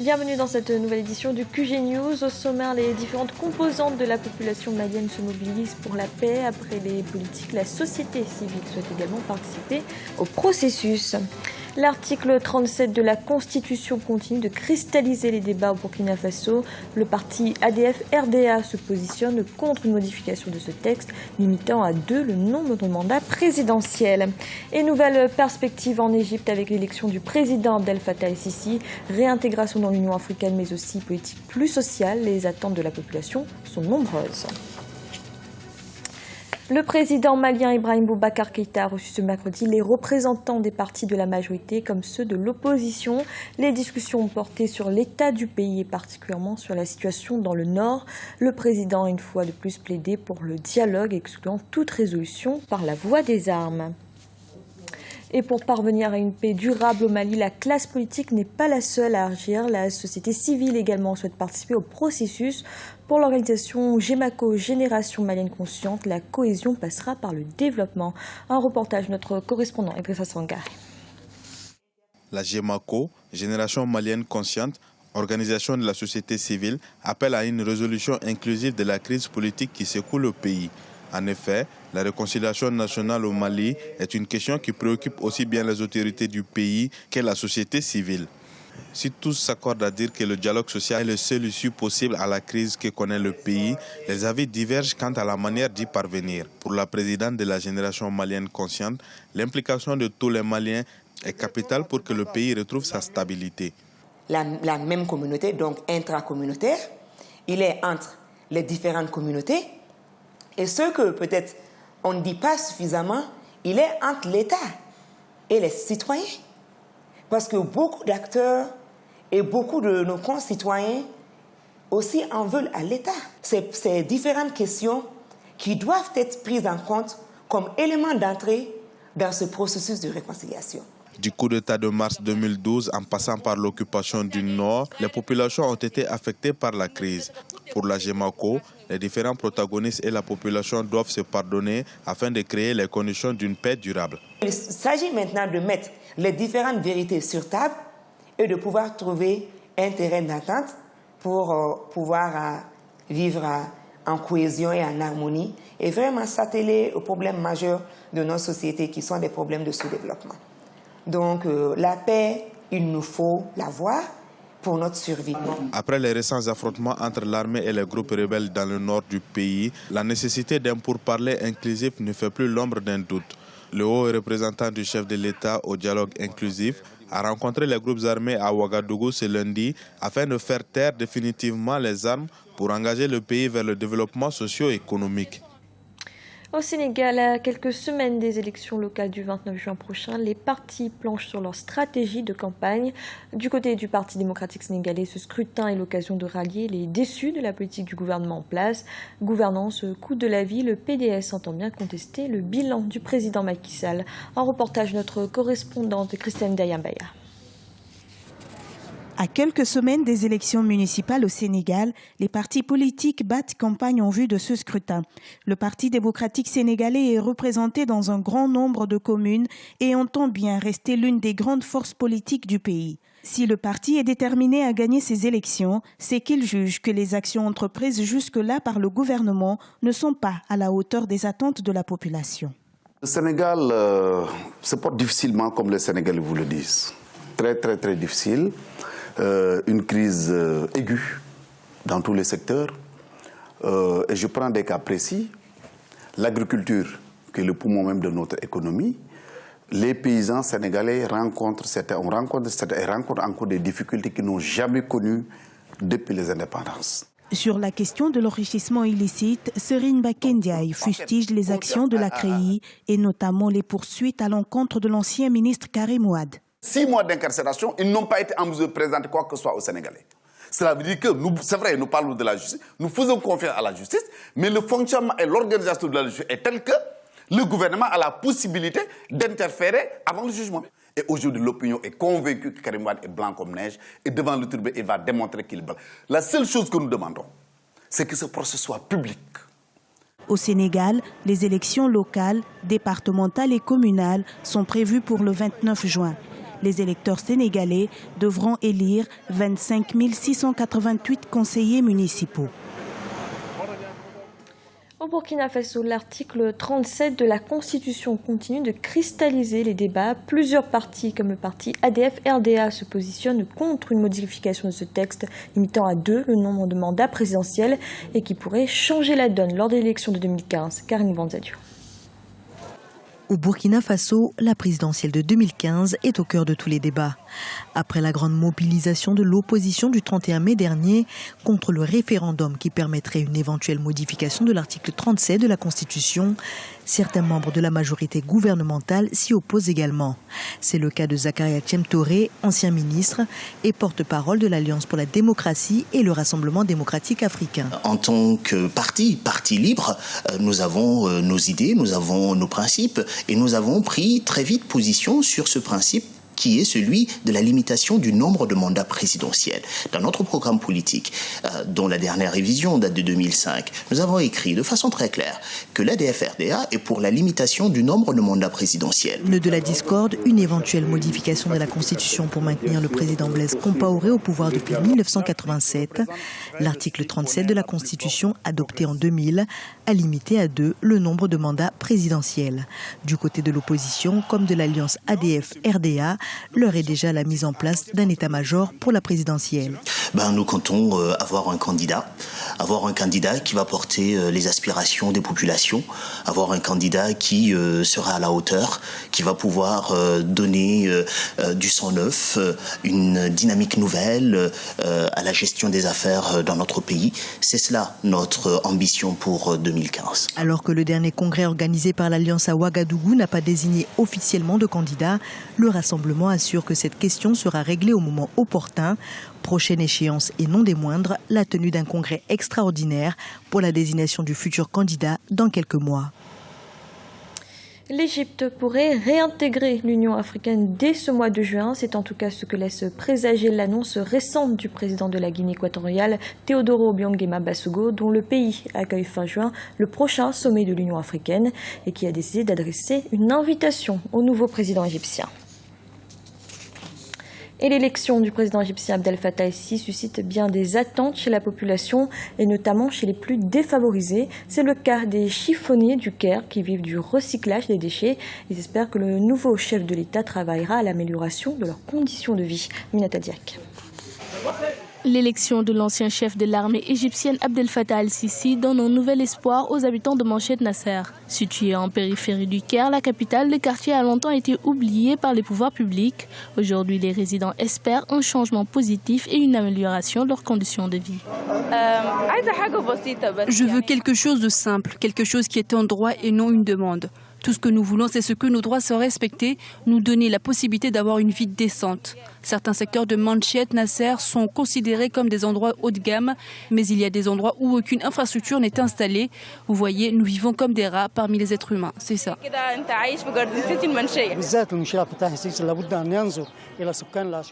Bienvenue dans cette nouvelle édition du QG News. Au sommaire, les différentes composantes de la population malienne se mobilisent pour la paix. Après les politiques, la société civile souhaite également participer au processus. L'article 37 de la Constitution continue de cristalliser les débats au Burkina Faso. Le parti ADF-RDA se positionne contre une modification de ce texte, limitant à 2 le nombre de mandats présidentiels. Et nouvelle perspective en Égypte avec l'élection du président Abdel Fattah el-Sisi, réintégration dans l'Union africaine mais aussi politique plus sociale. Les attentes de la population sont nombreuses. Le président malien Ibrahim Boubacar Keïta a reçu ce mercredi les représentants des partis de la majorité comme ceux de l'opposition. Les discussions ont porté sur l'état du pays et particulièrement sur la situation dans le nord. Le président a une fois de plus plaidé pour le dialogue, excluant toute résolution par la voie des armes. Et pour parvenir à une paix durable au Mali, la classe politique n'est pas la seule à agir. La société civile également souhaite participer au processus. Pour l'organisation GEMACO, Génération Malienne Consciente, la cohésion passera par le développement. Un reportage de notre correspondant Idrissa Sangaré. La GEMACO, Génération Malienne Consciente, organisation de la société civile, appelle à une résolution inclusive de la crise politique qui secoue le pays. En effet, la réconciliation nationale au Mali est une question qui préoccupe aussi bien les autorités du pays que la société civile. Si tous s'accordent à dire que le dialogue social est le seul issue possible à la crise que connaît le pays, les avis divergent quant à la manière d'y parvenir. Pour la présidente de la Génération Malienne Consciente, l'implication de tous les Maliens est capitale pour que le pays retrouve sa stabilité. La même communauté, donc intracommunautaire, il est entre les différentes communautés. Et ce que peut-être on ne dit pas suffisamment, il est entre l'État et les citoyens. Parce que beaucoup d'acteurs et beaucoup de nos concitoyens aussi en veulent à l'État. C'est ces différentes questions qui doivent être prises en compte comme éléments d'entrée dans ce processus de réconciliation. Du coup d'État de mars 2012, en passant par l'occupation du Nord, les populations ont été affectées par la crise. Pour la GEMACO, les différents protagonistes et la population doivent se pardonner afin de créer les conditions d'une paix durable. Il s'agit maintenant de mettre les différentes vérités sur table et de pouvoir trouver un terrain d'entente pour pouvoir vivre en cohésion et en harmonie et vraiment s'atteler aux problèmes majeurs de nos sociétés qui sont des problèmes de sous-développement. Donc la paix, il nous faut l'avoir pour notre survie. Après les récents affrontements entre l'armée et les groupes rebelles dans le nord du pays, la nécessité d'un pourparler inclusif ne fait plus l'ombre d'un doute. Le haut représentant du chef de l'État au dialogue inclusif a rencontré les groupes armés à Ouagadougou ce lundi afin de faire taire définitivement les armes pour engager le pays vers le développement socio-économique. Au Sénégal, à quelques semaines des élections locales du 29 juin prochain, les partis planchent sur leur stratégie de campagne. Du côté du Parti démocratique sénégalais, ce scrutin est l'occasion de rallier les déçus de la politique du gouvernement en place. Gouvernance, coût de la vie, le PDS entend bien contester le bilan du président Macky Sall. Un reportage de notre correspondante Christiane Dayambaya. À quelques semaines des élections municipales au Sénégal, les partis politiques battent campagne en vue de ce scrutin. Le Parti démocratique sénégalais est représenté dans un grand nombre de communes et entend bien rester l'une des grandes forces politiques du pays. Si le parti est déterminé à gagner ces élections, c'est qu'il juge que les actions entreprises jusque-là par le gouvernement ne sont pas à la hauteur des attentes de la population. Le Sénégal se porte difficilement, comme les Sénégalais vous le disent. Très, très, très difficile. Une crise aiguë dans tous les secteurs. Et je prends des cas précis. L'agriculture, qui est le poumon même de notre économie, les paysans sénégalais rencontrent encore des difficultés qu'ils n'ont jamais connues depuis les indépendances. Sur la question de l'enrichissement illicite, Serigne Mbacké Ndiaye fustige les actions de la CREI et notamment les poursuites à l'encontre de l'ancien ministre Karim Wade. 6 mois d'incarcération, ils n'ont pas été en mesure de présenter quoi que ce soit aux Sénégalais. Cela veut dire que, c'est vrai, nous parlons de la justice, nous faisons confiance à la justice, mais le fonctionnement et l'organisation de la justice est tel que le gouvernement a la possibilité d'interférer avant le jugement. Et aujourd'hui, l'opinion est convaincue que Karim Wade est blanc comme neige et devant le tribunal, il va démontrer qu'il est blanc. La seule chose que nous demandons, c'est que ce procès soit public. Au Sénégal, les élections locales, départementales et communales sont prévues pour le 29 juin. Les électeurs sénégalais devront élire 25 688 conseillers municipaux. Au Burkina Faso, l'article 37 de la Constitution continue de cristalliser les débats. Plusieurs partis, comme le parti ADF-RDA, se positionnent contre une modification de ce texte, limitant à 2 le nombre de mandats présidentiels et qui pourrait changer la donne lors de l'élection de 2015. Karine Banzadio. Au Burkina Faso, la présidentielle de 2015 est au cœur de tous les débats. Après la grande mobilisation de l'opposition du 31 mai dernier contre le référendum qui permettrait une éventuelle modification de l'article 37 de la Constitution, certains membres de la majorité gouvernementale s'y opposent également. C'est le cas de Zakaria Touré, ancien ministre et porte-parole de l'Alliance pour la démocratie et le Rassemblement démocratique africain. En tant que parti libre, nous avons nos idées, nous avons nos principes et nous avons pris très vite position sur ce principe qui est celui de la limitation du nombre de mandats présidentiels. Dans notre programme politique, dont la dernière révision date de 2005, nous avons écrit de façon très claire que l'ADF-RDA est pour la limitation du nombre de mandats présidentiels. Nœud de la discorde, une éventuelle modification de la Constitution pour maintenir le président Blaise Compaoré au pouvoir depuis 1987. L'article 37 de la Constitution, adopté en 2000, a limité à 2 le nombre de mandats présidentiels. Du côté de l'opposition, comme de l'alliance ADF-RDA, l'heure est déjà la mise en place d'un état-major pour la présidentielle. Nous comptons avoir un candidat qui va porter les aspirations des populations, avoir un candidat qui sera à la hauteur, qui va pouvoir donner du sang neuf, une dynamique nouvelle à la gestion des affaires dans notre pays. C'est cela notre ambition pour 2015. Alors que le dernier congrès organisé par l'Alliance à Ouagadougou n'a pas désigné officiellement de candidat, le rassemblement assure que cette question sera réglée au moment opportun. Prochaine échéance et non des moindres, la tenue d'un congrès extraordinaire pour la désignation du futur candidat dans quelques mois. L'Égypte pourrait réintégrer l'Union africaine dès ce mois de juin. C'est en tout cas ce que laisse présager l'annonce récente du président de la Guinée équatoriale, Teodoro Obiang Basugo, dont le pays accueille fin juin le prochain sommet de l'Union africaine et qui a décidé d'adresser une invitation au nouveau président égyptien. Et l'élection du président égyptien Abdel Fattah el-Sisi suscite bien des attentes chez la population et notamment chez les plus défavorisés. C'est le cas des chiffonniers du Caire qui vivent du recyclage des déchets. Ils espèrent que le nouveau chef de l'État travaillera à l'amélioration de leurs conditions de vie. Minata Diak. L'élection de l'ancien chef de l'armée égyptienne Abdel Fattah el-Sisi donne un nouvel espoir aux habitants de Manchet Nasser. Situé en périphérie du Caire, la capitale, le quartier a longtemps été oublié par les pouvoirs publics. Aujourd'hui, les résidents espèrent un changement positif et une amélioration de leurs conditions de vie. Je veux quelque chose de simple, quelque chose qui est un droit et non une demande. Tout ce que nous voulons, c'est ce que nos droits soient respectés, nous donner la possibilité d'avoir une vie décente. Certains secteurs de Manchet Nasser sont considérés comme des endroits haut de gamme, mais il y a des endroits où aucune infrastructure n'est installée. Vous voyez, nous vivons comme des rats parmi les êtres humains, c'est ça.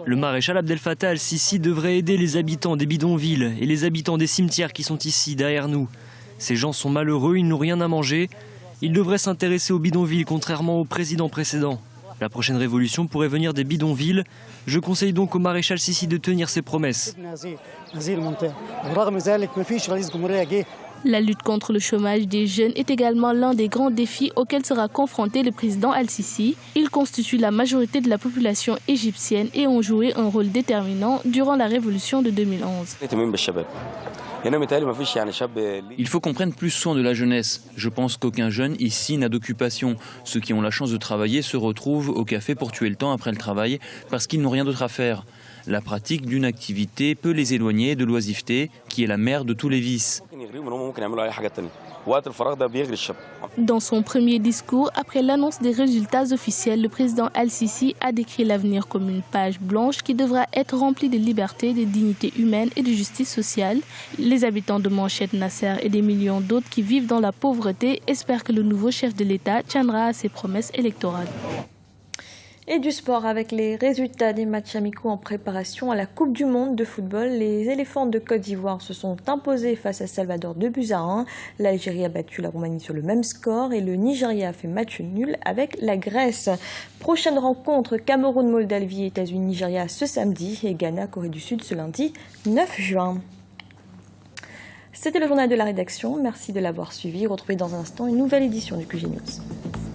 Le maréchal Abdel Fattah el-Sisi devrait aider les habitants des bidonvilles et les habitants des cimetières qui sont ici, derrière nous. Ces gens sont malheureux, ils n'ont rien à manger. Il devrait s'intéresser aux bidonvilles, contrairement au président précédent. La prochaine révolution pourrait venir des bidonvilles. Je conseille donc au maréchal Sisi de tenir ses promesses. La lutte contre le chômage des jeunes est également l'un des grands défis auxquels sera confronté le président Al-Sisi. Ils constituent la majorité de la population égyptienne et ont joué un rôle déterminant durant la révolution de 2011. Il faut qu'on prenne plus soin de la jeunesse. Je pense qu'aucun jeune ici n'a d'occupation. Ceux qui ont la chance de travailler se retrouvent au café pour tuer le temps après le travail parce qu'ils n'ont rien d'autre à faire. La pratique d'une activité peut les éloigner de l'oisiveté, qui est la mère de tous les vices. Dans son premier discours, après l'annonce des résultats officiels, le président Al-Sisi a décrit l'avenir comme une page blanche qui devra être remplie de liberté, de dignité humaine et de justice sociale. Les habitants de Manchet Nasser et des millions d'autres qui vivent dans la pauvreté espèrent que le nouveau chef de l'État tiendra à ses promesses électorales. Et du sport avec les résultats des matchs amicaux en préparation à la Coupe du Monde de football. Les éléphants de Côte d'Ivoire se sont imposés face à Salvador 2-1. L'Algérie a battu la Roumanie sur le même score et le Nigeria a fait match nul avec la Grèce. Prochaine rencontre Cameroun-Moldavie, États-Unis-Nigeria ce samedi et Ghana-Corée du Sud ce lundi 9 juin. C'était le journal de la rédaction. Merci de l'avoir suivi. Retrouvez dans un instant une nouvelle édition du QG News.